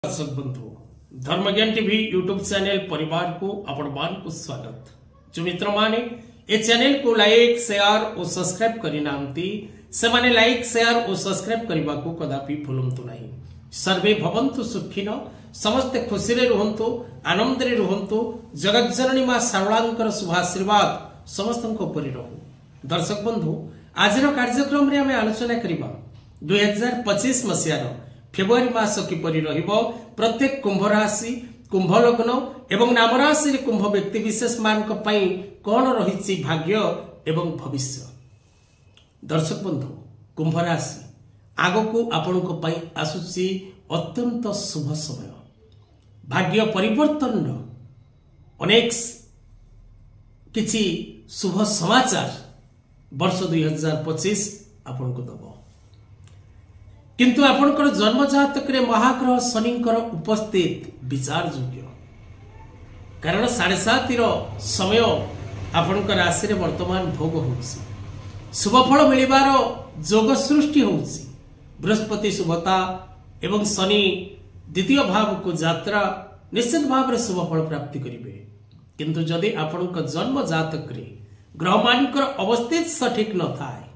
दर्शक बंधु धर्मज्ञान TV YouTube channel परिवार को आपण को स्वागत। जो मित्र माने ए चैनल को लाइक शेयर और सब्सक्राइब करि नांती से माने लाइक शेयर और सब्सक्राइब करबा को कदापि भूलंतु नहीं। सर्वे भवन्तु सुखिनो, समस्त खुशी रे रहंतु, आनंद रे रहंतु। जगत जननी मां शारदांकर शुभ आशीर्वाद समस्तक उपरि रहु। दर्शक बंधु आज कार्यक्रम रे हमें आलोचना करिबा 2025 मसियार फेब्रुआरी मास किपरि रहिबो। प्रत्येक कुंभ राशि, कुंभ लग्न एवं नाम राशि कुंभ व्यक्ति विशेष मानक पई कोन रहिछि भाग्य एवं भविष्य। दर्शक बंधु कुंभ राशि आगो आपनको पई आसुछि अत्यंत शुभ समय। भाग्य परिवर्तन अनेक किछि शुभ समाचार वर्ष 2025 आपनको दबो। किंतु आपनकर जन्म जातक रे महाग्रह शनिकर उपस्थित विचार योग्य, कारण 7.5 समय आपनकर राशि रे वर्तमान भोग होउछि। शुभ फल मिलिबार जोग सृष्टि होउछि। बृहस्पति शुभता एवं शनि द्वितीय भाव को यात्रा निश्चित भाव रे शुभ फल प्राप्ति करिवे। किंतु जदि आपनकर जन्म जातक रे ग्रह मानकर अवस्थित सठिक न थाए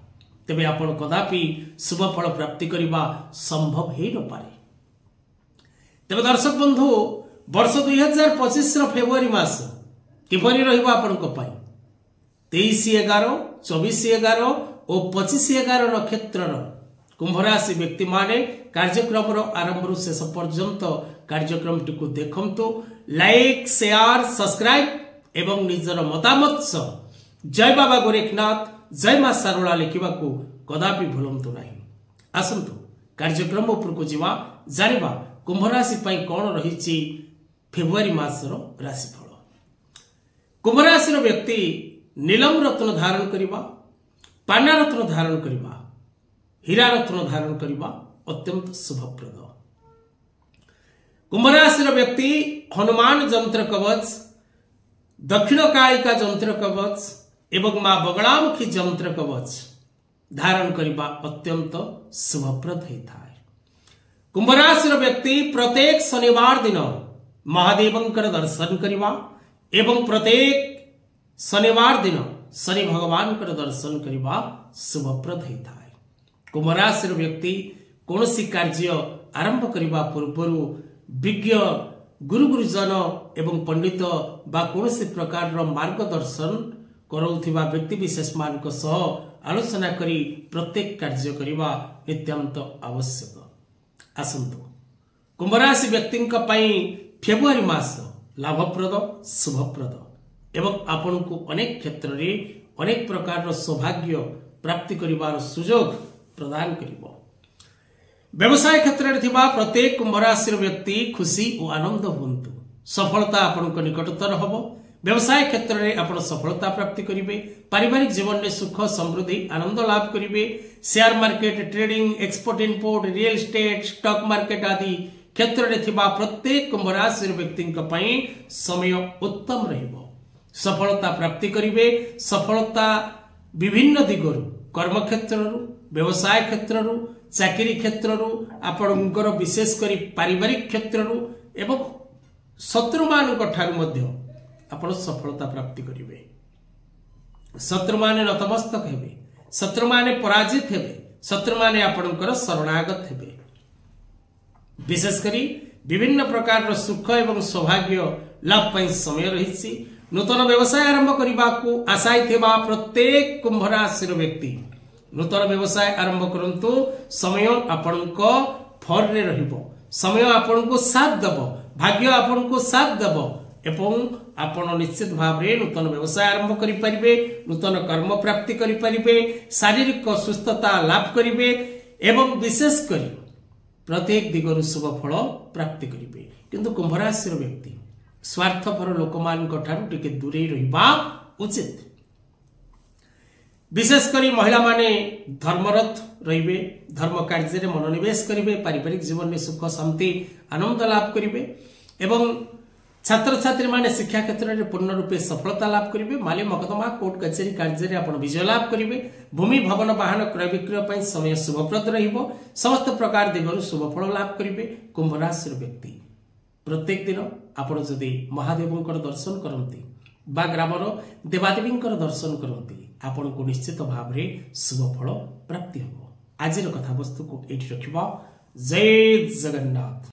तेबे आपण कदापि शुभ फल प्राप्ति करबा संभव हे न पारे। तेबे दर्शक बंधु वर्ष 2025 रो फेब्रुआरी मास किपरि रहइबा आपनको पई 23/11, 24/11 और 25/11 नक्षत्र कुंभ राशि व्यक्ति माने कार्यक्रम रो आरंभ रु शेष पर्यंत कार्यक्रम टिकु देखंतु। लाइक शेयर सब्सक्राइब एवं निजर मतामत जय बाबा गोरखनाथ जय मां शारदा लिखा कदापि भूलंतु नहीं। आसंतु कार्यक्रम उपर को जीवा जानिबा कुंभ राशि पई कोन रहिछि फेब्रुआरी मासर राशिफल। कुंभ राशि व्यक्ति नीलम रत्न धारण करिबा, पाना रत्न धारण करिबा, हीरा रत्न धारण करिबा अत्यंत शुभप्रद। कुंभ राशि व्यक्ति हनुमान जंत्र कवच, दक्षिण कालिका जंत्र कवच एवं मां बगलामुखी जंत्र कवच धारण करिबा अत्यंत शुभप्रद होइथाय। कुंभ राशि व्यक्ति प्रत्येक शनिवार दिन महादेवंकर दर्शन करिबा एवं प्रत्येक शनिवार दिन शनि भगवान कर दर्शन करिबा शुभप्रद होइथाय। कुंभ राशि व्यक्ति कोनोसी कार्य आरंभ करिबा पूर्वरु विज्ञ गुरु गुरुजन एवं पंडित बा कोनोसी प्रकार मार्गदर्शन करोथिबा व्यक्ति विशेष मानक सह आलोचना करी प्रत्येक कार्य करिबा नित्यांत आवश्यक। आसंतु कुंभ राशि व्यक्तिंक पई फेब्रुआरी मास लाभप्रद शुभप्रद एवं आपनको अनेक क्षेत्र रे अनेक प्रकार सौभाग्य प्राप्ति करिवार सुयोग प्रदान करिवो। व्यवसाय क्षेत्र रे थिबा प्रत्येक कुंभ राशि व्यक्ति खुशी और आनंद होंतु। सफलता आपनको निकटतर हबो। व्यवसाय क्षेत्र में आप सफलता प्राप्ति करेंगे। पारिवारिक जीवन में सुख समृद्धि आनंद लाभ करेंगे। Share market, trading, export import, real estate, stock market आदि क्षेत्र में थिबा प्रत्येक कुंभ राशि व्यक्ति समय उत्तम रहिबो। सफलता प्राप्ति करेंगे। सफलता विभिन्न दिगरु कर्म क्षेत्र, व्यवसाय क्षेत्र, चाकरी क्षेत्र, आपणकर विशेषकर पारिवारिक क्षेत्र एवं शत्रु मानक ठारू मध्य आपण सफलता प्राप्ति करेंगे। शत्रु माने नतमस्तक हेबे, शत्रु माने पराजित हेबे, शत्रु माने आपणकर शरणागत हेबे। विशेषकर विभिन्न प्रकार सुख एवं सौभाग्य लाभ पई समय रहिछि। नूतन व्यवसाय आरंभ करबा को आशाय थिबा प्रत्येक कुंभ राशि व्यक्ति नूतन व्यवसाय आरंभ करंतु। समय आपणको फर रे रहिबो। समय आपणको साथ दबो, भाग्य आपणको साथ दबो एवं आपण निश्चित भाव रे नूतन व्यवसाय आरंभ करि परिबे। नूतन कर्म प्राप्ति करि परिबे। शारीरिक सुस्थता लाभ करिवे एवं विशेष करी प्रत्येक दिगरु शुभ फल प्राप्ति करिवे। किंतु कुंभ राशि व्यक्ति स्वार्थपर लोकमान ठारू टिके दूरे रहिबा उचित। विशेष करी महिला माने धर्मरत रहिबे, धर्म कार्य रे मनोनिवेश करिवे, पारिवारिक जीवन में सुख शांति आनंद लाभ करिवे एवं छात्र छात्री माने शिक्षा क्षेत्र में पूर्ण रूपे सफलता लाभ करेंगे। माली मकदमा कोर्ट कचेरी कार्य आप विजय लाभ करेंगे। भूमि भवन वाहन क्रय विक्रय समय शुभप्रद रहिबो। समस्त प्रकार दिगरु शुभफल लाभ करेंगे। कुंभ राशि व्यक्ति प्रत्येक दिन आपण जदि महादेवंकर दर्शन करती बा ग्रामर देवादेवी दर्शन करती आपण को निश्चित भाव में शुभफल प्राप्ति हो। आज कथा वस्तु को एठी रखिबा। जय जगन्नाथ।